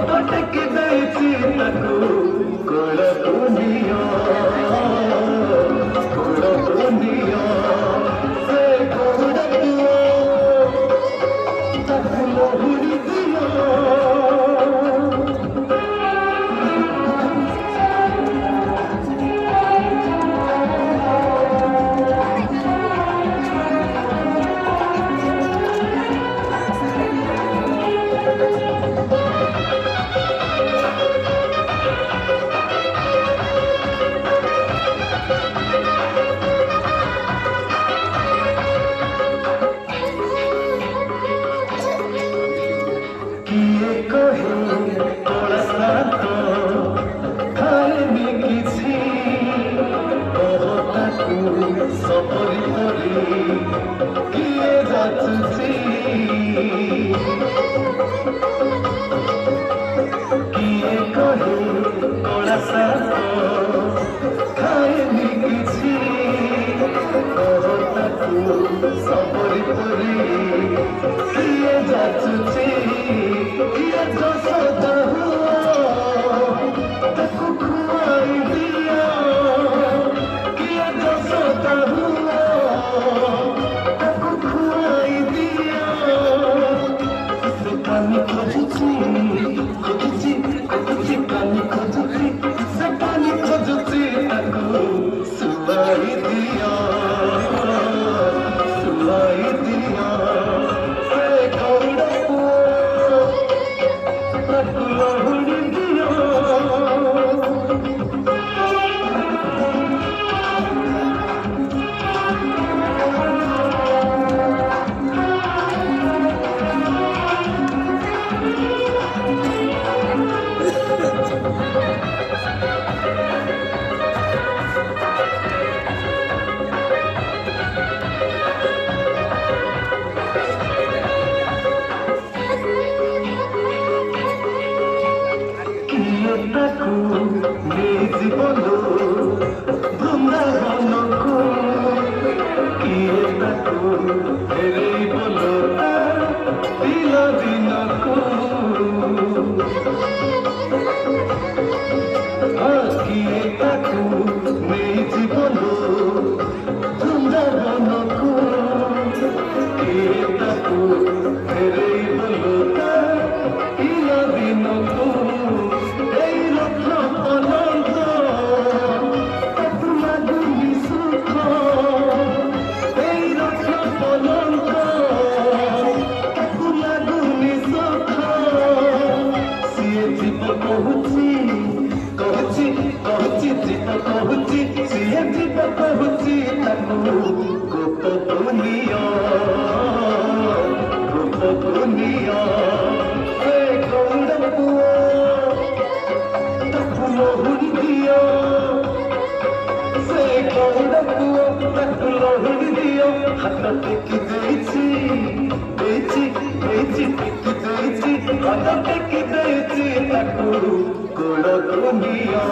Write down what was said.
ଟେକି ଦେଇଛି ତାକୁ କୁଳକୁନିଆ କୁଳକୁନିଆ ସେ ଗୌଡ଼ ପୁଅ ତାକୁ ଲହୁରି ଦିଅ। किए कहे तोड़ा साथ खाएनी किसी कहताकू सबरी परी किए जाचुची किए कहे तोड़ा साथ खाएनी किसी कहताकू सबरी परी किए जाचुची किए जसोदा हुआ ताकू खुआई दिया किए जसोदा हुआ ताकू खुआई दिया से पानी खोजुची खोजुची खोजुची पानी खोजुची से पानी खोजुची ताकू सुलाई दिया सुलाई दिया से गौड़ ताकू लहुरी दिया। किए ताकू जीवनो बृंदावनकू किए ताकू फेरेई बोलो पिला दिनकू किए ताकू जीवनो बृंदावनकू किए ताकू फेरेई बोलो पिला दिनकू कहुची कहुची कहुची जीव कहुची सिए जीव कहुची ताकू गोप दुनिया से गौड़ पुआ ताकू लहुरी दिया से गौड़ पुआ ताकू लहुरी दिया हाथ टेकी देइछि देइछि देइछि टेकी देइछि हाथ टेकी देइछि ताकू कुलकुनिया।